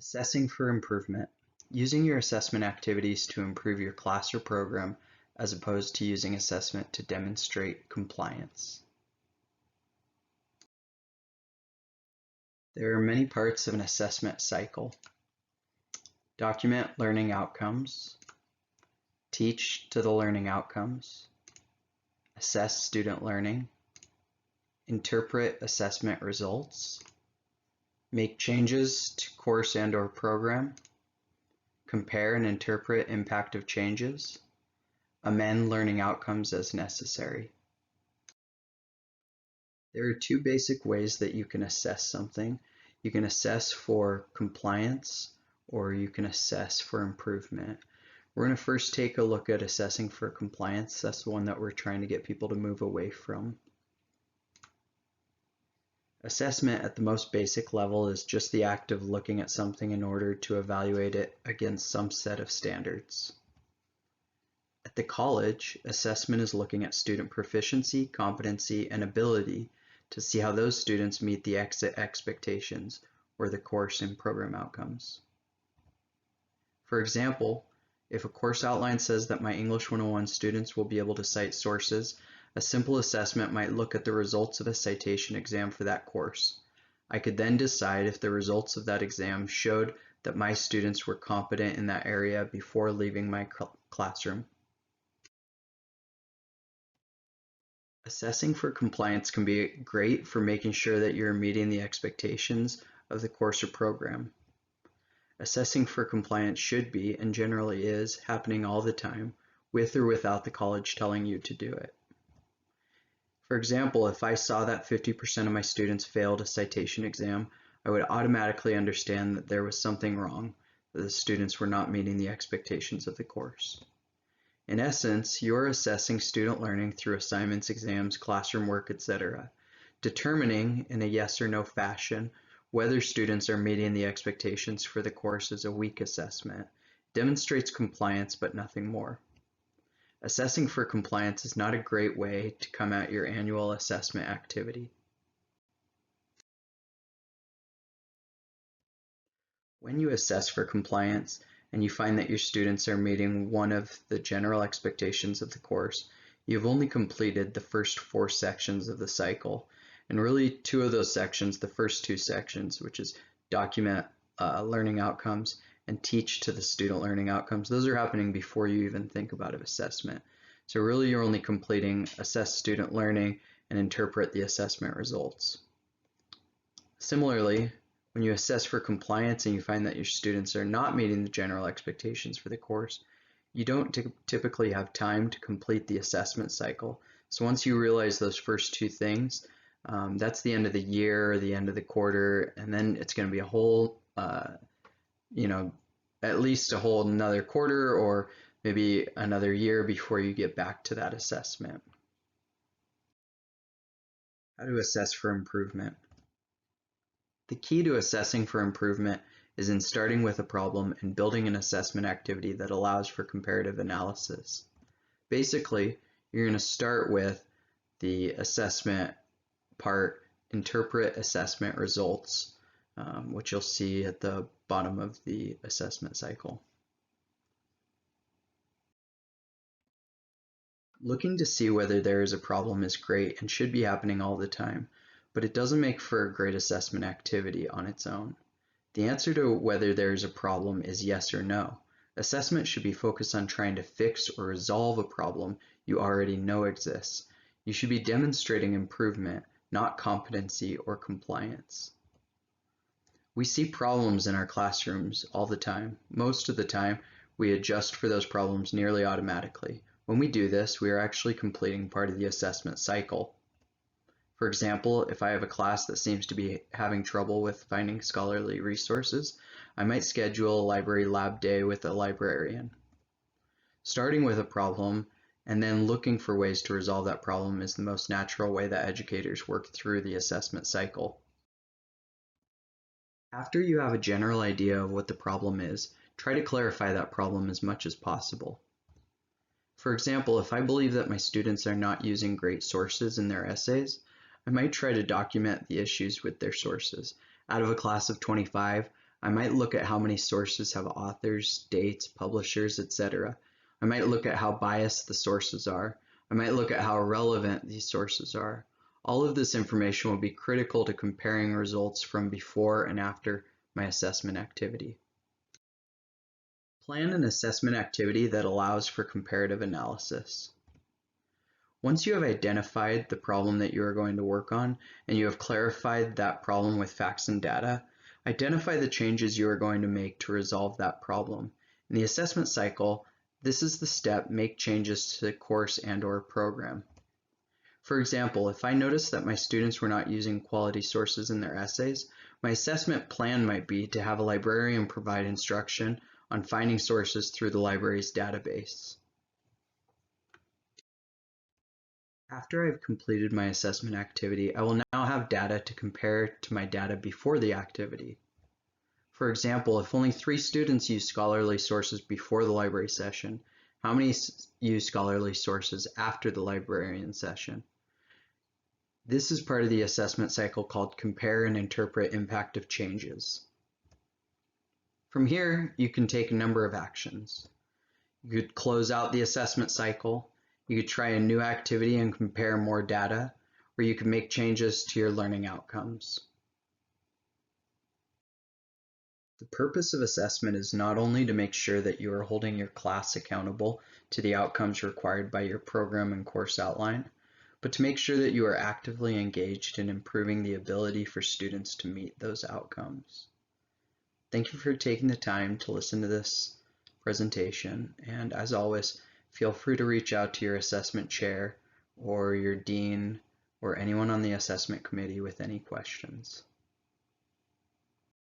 Assessing for improvement. Using your assessment activities to improve your class or program as opposed to using assessment to demonstrate compliance. There are many parts of an assessment cycle. Document learning outcomes. Teach to the learning outcomes. Assess student learning. Interpret assessment results. Make changes to course and/or program. Compare and interpret impact of changes. Amend learning outcomes as necessary. There are two basic ways that you can assess something. You can assess for compliance or you can assess for improvement. We're going to first take a look at assessing for compliance. That's the one that we're trying to get people to move away from. Assessment at the most basic level is just the act of looking at something in order to evaluate it against some set of standards. At the college, assessment is looking at student proficiency, competency, and ability to see how those students meet the exit expectations or the course and program outcomes. For example, if a course outline says that my English 101 students will be able to cite sources, a simple assessment might look at the results of a citation exam for that course. I could then decide if the results of that exam showed that my students were competent in that area before leaving my classroom. Assessing for compliance can be great for making sure that you're meeting the expectations of the course or program. Assessing for compliance should be, and generally is, happening all the time, with or without the college telling you to do it. For example, if I saw that 50% of my students failed a citation exam, I would automatically understand that there was something wrong, that the students were not meeting the expectations of the course. In essence, you're assessing student learning through assignments, exams, classroom work, etc., determining in a yes or no fashion whether students are meeting the expectations for the course is a weak assessment. It demonstrates compliance, but nothing more. Assessing for compliance is not a great way to come at your annual assessment activity. When you assess for compliance and you find that your students are meeting one of the general expectations of the course, you've only completed the first 4 sections of the cycle. And really 2 of those sections, the first 2 sections, which is document learning outcomes and teach to the student learning outcomes, those are happening before you even think about assessment. So really you're only completing assess student learning and interpret the assessment results. Similarly, when you assess for compliance and you find that your students are not meeting the general expectations for the course, you don't typically have time to complete the assessment cycle. So once you realize those first 2 things, that's the end of the year or the end of the quarter, and then it's going to be a whole, at least a whole another quarter or maybe another year before you get back to that assessment. How to assess for improvement. The key to assessing for improvement is in starting with a problem and building an assessment activity that allows for comparative analysis. Basically, you're going to start with the assessment part, interpret assessment results, which you'll see at the bottom of the assessment cycle. Looking to see whether there is a problem is great and should be happening all the time, but it doesn't make for a great assessment activity on its own. The answer to whether there is a problem is yes or no. Assessment should be focused on trying to fix or resolve a problem you already know exists. You should be demonstrating improvement, not competency or compliance. We see problems in our classrooms all the time. Most of the time, we adjust for those problems nearly automatically. When we do this, we are actually completing part of the assessment cycle. For example, if I have a class that seems to be having trouble with finding scholarly resources, I might schedule a library lab day with a librarian. Starting with a problem and then looking for ways to resolve that problem is the most natural way that educators work through the assessment cycle. After you have a general idea of what the problem is, try to clarify that problem as much as possible. For example, if I believe that my students are not using great sources in their essays, I might try to document the issues with their sources. Out of a class of 25, I might look at how many sources have authors, dates, publishers, etc. I might look at how biased the sources are. I might look at how relevant these sources are. All of this information will be critical to comparing results from before and after my assessment activity. Plan an assessment activity that allows for comparative analysis. Once you have identified the problem that you are going to work on and you have clarified that problem with facts and data, identify the changes you are going to make to resolve that problem. In the assessment cycle, this is the step: make changes to the course and/or program. For example, if I noticed that my students were not using quality sources in their essays, my assessment plan might be to have a librarian provide instruction on finding sources through the library's database. After I've completed my assessment activity, I will now have data to compare to my data before the activity. For example, if only 3 students use scholarly sources before the library session, how many use scholarly sources after the librarian session? This is part of the assessment cycle called Compare and Interpret Impact of Changes. From here, you can take a number of actions. You could close out the assessment cycle, you could try a new activity and compare more data, or you could make changes to your learning outcomes. The purpose of assessment is not only to make sure that you are holding your class accountable to the outcomes required by your program and course outline, but to make sure that you are actively engaged in improving the ability for students to meet those outcomes. Thank you for taking the time to listen to this presentation, and as always, feel free to reach out to your assessment chair or your dean or anyone on the assessment committee with any questions.